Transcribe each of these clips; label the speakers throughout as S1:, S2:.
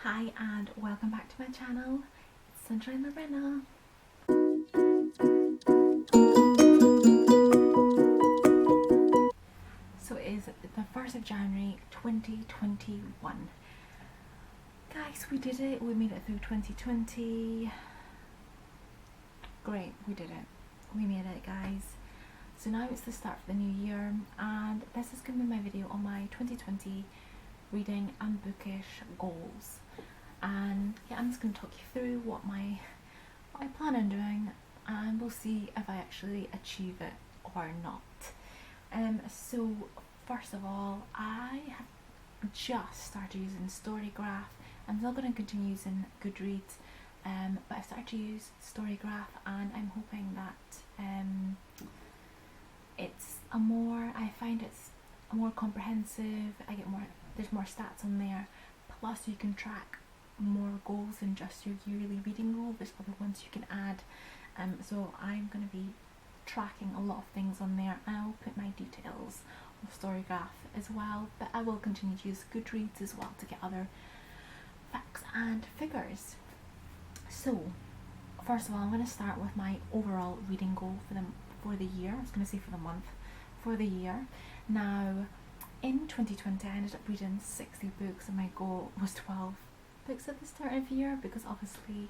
S1: Hi and welcome back to my channel. It's Sunshine Lorena. So it is the 1st of January 2021. Guys, we did it. We made it through 2020. Great, we did it. We made it, guys. So now it's the start of the new year, and this is going to be my video on my 2020 reading and bookish goals. And yeah, I'm just going to talk you through what I plan on doing, and we'll see if I actually achieve it or not. So first of all, I have just started using Storygraph. I'm still going to continue using Goodreads, but I've started to use Storygraph, and I'm hoping that I find it's a more comprehensive. There's more stats on there, plus you can track more goals than just your yearly reading goal. There's other ones you can add, so I'm going to be tracking a lot of things on there, and I'll put my details of Storygraph as well, but I will continue to use Goodreads as well to get other facts and figures. So first of all, I'm going to start with my overall reading goal for the year. I was going to say for the month, for the year. Now in 2020 I ended up reading 60 books, and my goal was 12 books at the start of the year, because obviously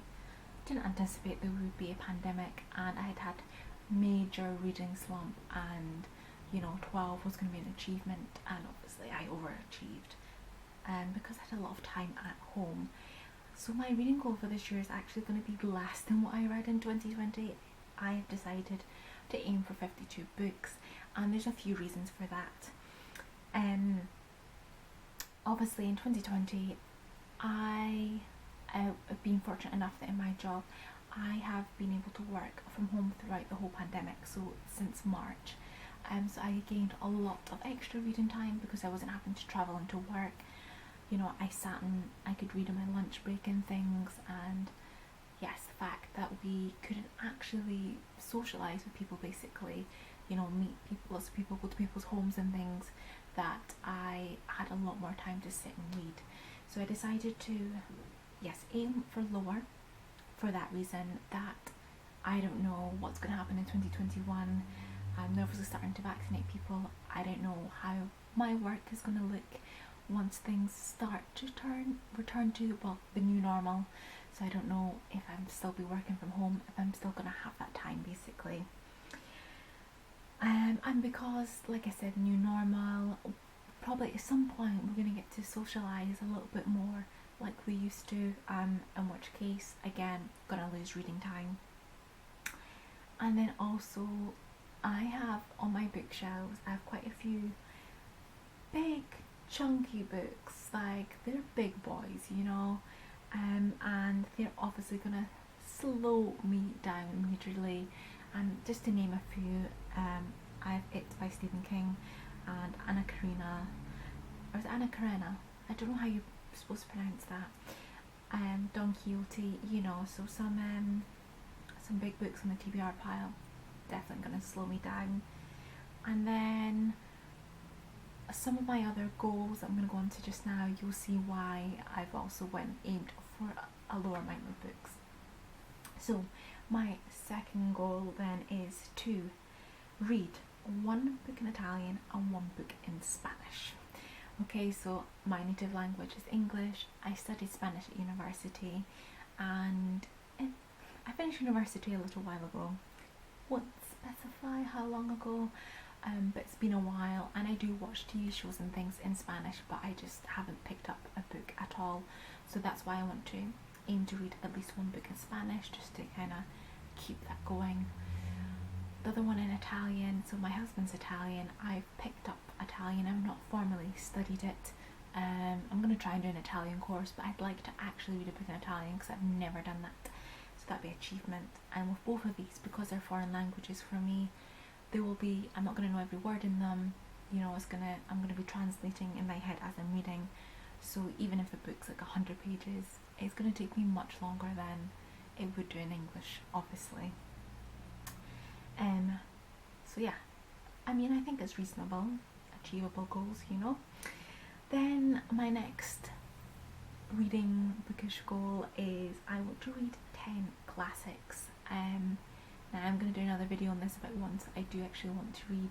S1: didn't anticipate there would be a pandemic, and I had major reading slump, and 12 was going to be an achievement, and obviously I overachieved because I had a lot of time at home. So my reading goal for this year is actually going to be less than what I read in 2020. I have decided to aim for 52 books, and there's a few reasons for that. Obviously in 2020 I have been fortunate enough that in my job I have been able to work from home throughout the whole pandemic, so since March. So I gained a lot of extra reading time because I wasn't having to travel into work. I sat and I could read on my lunch break and things, and yes, the fact that we couldn't actually socialise with people, basically, meet people, lots of people, go to people's homes and things, that I had a lot more time to sit and read. So I decided to, yes, aim for lower, for that reason that I don't know what's going to happen in 2021. I'm nervously starting to vaccinate people. I don't know how my work is going to look once things start to return to, well, the new normal. So I don't know if I'm still be working from home, if I'm still going to have that time, basically. And because, like I said, new normal, probably at some point we're going to get to socialise a little bit more like we used to, in which case, again, gonna lose reading time. And then also, I have on my bookshelves, I have quite a few big chunky books, like they're big boys, and they're obviously gonna slow me down majorly. And just to name a few, I have It by Stephen King, and Anna Karenina, or is it Anna Karenina? I don't know how you're supposed to pronounce that. Don Quixote, so some big books on the TBR pile, definitely gonna slow me down. And then some of my other goals I'm gonna go on to just now, you'll see why I've also aimed for a lower amount of books. So my second goal then is to read one book in Italian and one book in Spanish. Okay, so my native language is English. I studied Spanish at university, and I finished university a little while ago. Won't specify how long ago, but it's been a while, and I do watch TV shows and things in Spanish, but I just haven't picked up a book at all. So that's why I want to aim to read at least one book in Spanish, just to kind of keep that going. The other one in Italian, so my husband's Italian. I've picked up Italian, I've not formally studied it. I'm going to try and do an Italian course, but I'd like to actually read a book in Italian because I've never done that, so that'd be an achievement. And with both of these, because they're foreign languages for me, I'm not going to know every word in them, I'm going to be translating in my head as I'm reading. So even if the book's like 100 pages, it's going to take me much longer than it would do in English, obviously. So yeah, I think it's reasonable, achievable goals, Then my next reading bookish goal is I want to read 10 classics. Now I'm going to do another video on this about ones that I do actually want to read.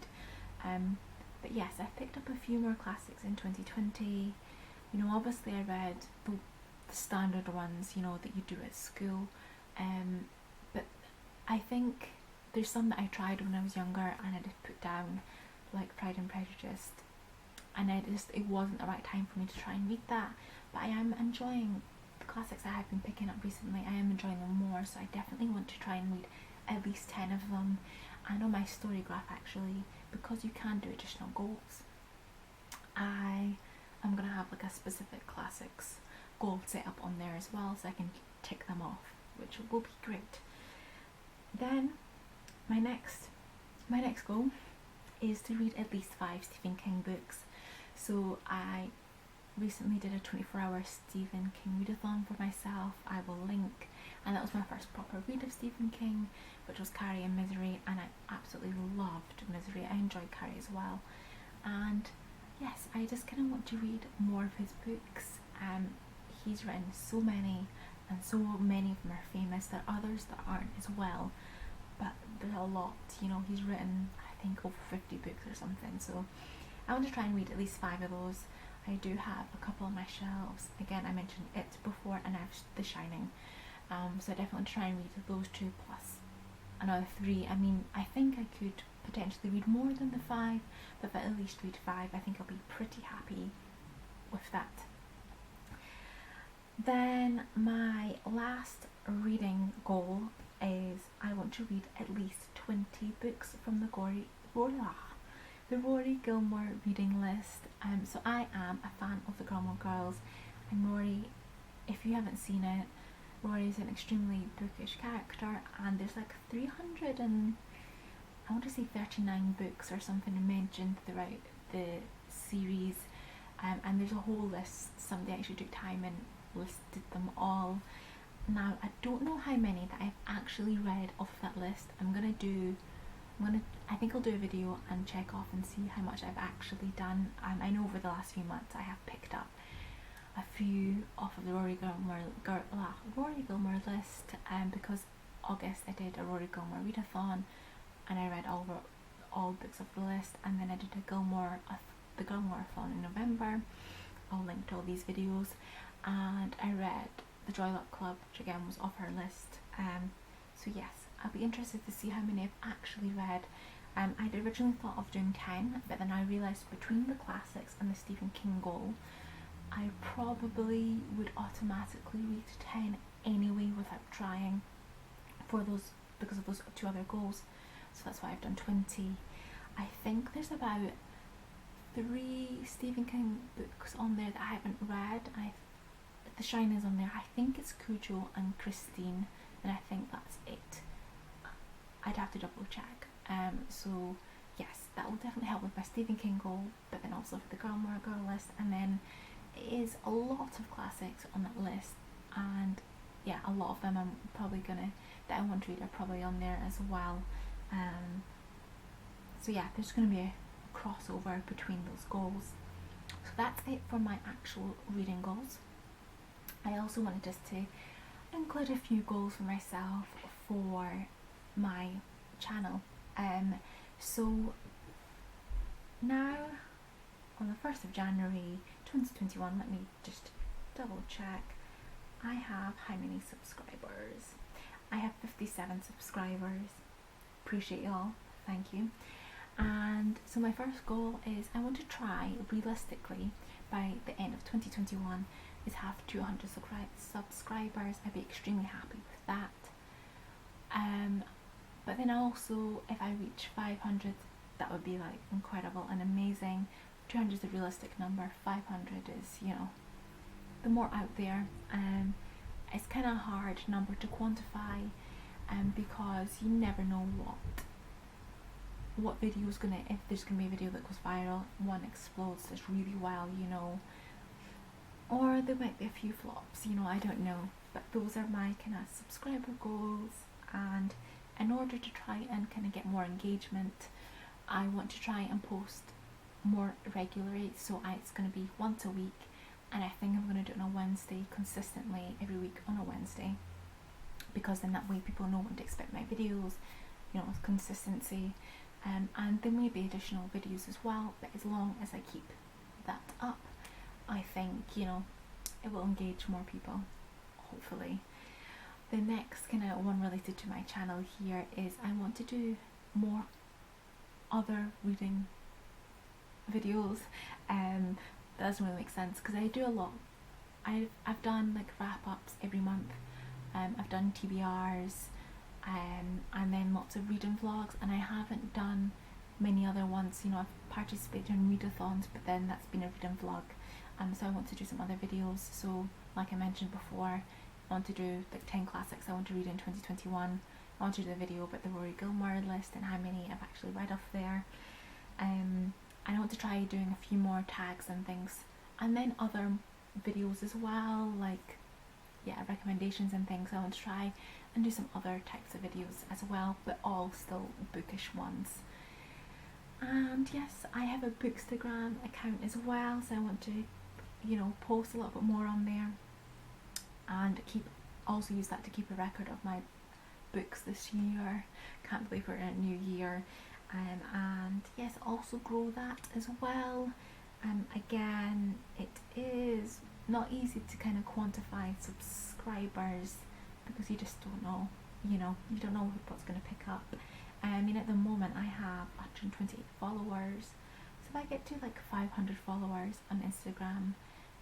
S1: But yes, I picked up a few more classics in 2020. You know, obviously I read the standard ones, you know, that you do at school. But I think there's some that I tried when I was younger and I just put down, like Pride and Prejudice, and it wasn't the right time for me to try and read that. But I am enjoying the classics I have been picking up recently. I am enjoying them more, so I definitely want to try and read at least 10 of them. And on my Storygraph, actually, because you can do additional goals, I am going to have like a specific classics goal set up on there as well, so I can tick them off, which will be great. Then my next goal is to read at least 5 Stephen King books. So I recently did a 24-hour Stephen King readathon for myself. I will link, and that was my first proper read of Stephen King, which was Carrie and Misery, and I absolutely loved Misery. I enjoyed Carrie as well, and yes, I just kind of want to read more of his books. He's written so many, and so many of them are famous. There are others that aren't as well, but there's a lot. You know, he's written, I think, over 50 books or something, so I want to try and read at least 5 of those. I do have a couple on my shelves. Again, I mentioned It before, and I have The Shining. So I definitely want to try and read those 2 plus another 3. I mean, I think I could potentially read more than the 5, but if I at least read 5, I think I'll be pretty happy with that. Then my last reading goal is I want to read at least 20 books from the Rory Gilmore reading list. So I am a fan of the Gilmore Girls, and Rory, if you haven't seen it, Rory is an extremely bookish character, and there's like 300 and I want to say 39 books or something mentioned throughout the series, and there's a whole list. Somebody actually took time and listed them all. Now I don't know how many that I've actually read off that list. I think I'll do a video and check off and see how much I've actually done. I know over the last few months I have picked up a few off of the Rory Gilmore list, because August I did a Rory Gilmore readathon and I read all books of the list, and then I did the Gilmore-athon in November. I'll link to all these videos, and I read The Joy Luck Club, which again was off her list. So yes, I'll be interested to see how many I've actually read. I'd originally thought of doing 10, but then I realised between the classics and the Stephen King goal, I probably would automatically read 10 anyway without trying because of those 2 other goals. So that's why I've done 20. I think there's about 3 Stephen King books on there that I haven't read. The Shine is on there. I think it's Cujo and Christine, and I think that's it. I'd have to double check. So yes, that will definitely help with my Stephen King goal, but then also for the Gilmore Girl list, and then it is a lot of classics on that list, and yeah, a lot of them that I want to read are probably on there as well. So yeah, there's going to be a crossover between those goals. So that's it for my actual reading goals. I also wanted just to include a few goals for myself for my channel. So now on the 1st of January 2021, let me just double check, I have how many subscribers? I have 57 subscribers. Appreciate y'all, thank you. And so my first goal is I want to try realistically by the end of 2021 is have 200 subscribers. I'd be extremely happy with that. But then also if I reach 500, that would be like incredible and amazing. 200 is a realistic number, 500 is, you know, the more out there. It's kind of a hard number to quantify, because you never know what video is gonna, if there's gonna be a video that goes viral, one explodes just really well, you know, or there might be a few flops, you know, I don't know. But those are my kind of subscriber goals, and in order to try and kind of get more engagement, I want to try and post more regularly. So it's going to be once a week, and I think I'm going to do it on a Wednesday consistently every week on a Wednesday, because then that way people know when to expect my videos, you know, with consistency. And there may be additional videos as well, but as long as I keep that up, I think, you know, it will engage more people, hopefully. The next kind of one related to my channel here is I want to do more other reading videos. That doesn't really make sense because I do a lot. I've done like wrap-ups every month. I've done TBRs, and then lots of reading vlogs, and I haven't done many other ones. You know, I've participated in readathons, but then that's been a reading vlog. So I want to do some other videos. So like I mentioned before, I want to do like 10 classics I want to read in 2021. I want to do a video about the Rory Gilmore list and how many I've actually read off there. I want to try doing a few more tags and things, and then other videos as well, like recommendations and things. I want to try and do some other types of videos as well, but all still bookish ones. And yes, I have a Bookstagram account as well, so I want to, you know, post a little bit more on there, and also use that to keep a record of my books this year. Can't believe we're in a new year. And yes, also grow that as well. Again, it is not easy to kind of quantify subscribers because you just don't know, you know, you don't know what's going to pick up. I mean, at the moment I have 128 followers, so if I get to like 500 followers on Instagram,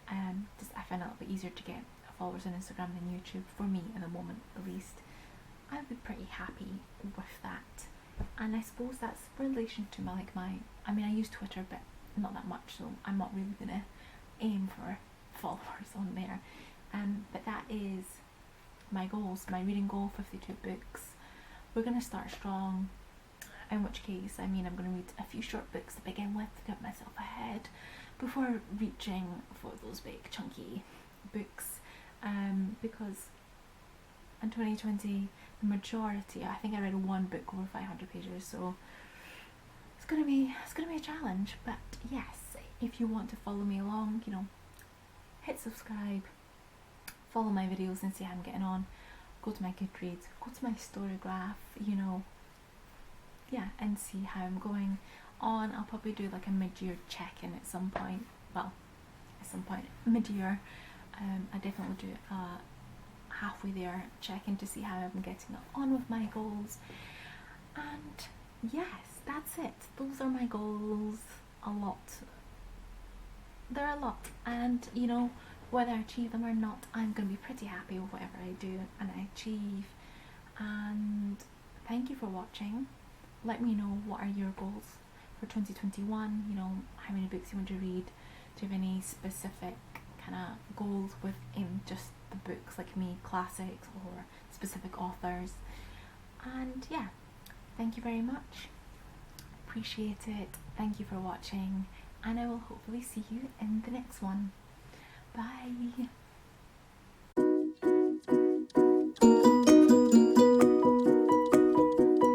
S1: I find it a little bit easier to get followers on Instagram than YouTube, for me at the moment at least. I'd be pretty happy with that. And I suppose that's in relation to my I mean, I use Twitter but not that much, so I'm not really gonna aim for followers on there. But that is my goals, my reading goal, 52 books. We're gonna start strong, in which case, I mean, I'm gonna read a few short books to begin with to get myself ahead before reaching for those big chunky books, because in 2020 the majority, I think I read one book over 500 pages, so it's gonna be a challenge. But yes, if you want to follow me along, you know, hit subscribe, follow my videos and see how I'm getting on. Go to my Goodreads, go to my Storygraph, you know, and see how I'm going on. I'll probably do like a mid-year check-in at some point, mid-year. I definitely will do halfway there check-in to see how I'm getting on with my goals. And yes, that's it. Those are my goals. They're a lot, and you know, whether I achieve them or not, I'm going to be pretty happy with whatever I do and I achieve. And thank you for watching. Let me know, what are your goals for 2021? You know, how many books you want to read. Do you have any specific kind of goals within just the books, like me, classics or specific authors? And yeah, thank you very much. Appreciate it. Thank you for watching, and I will hopefully see you in the next one. Bye.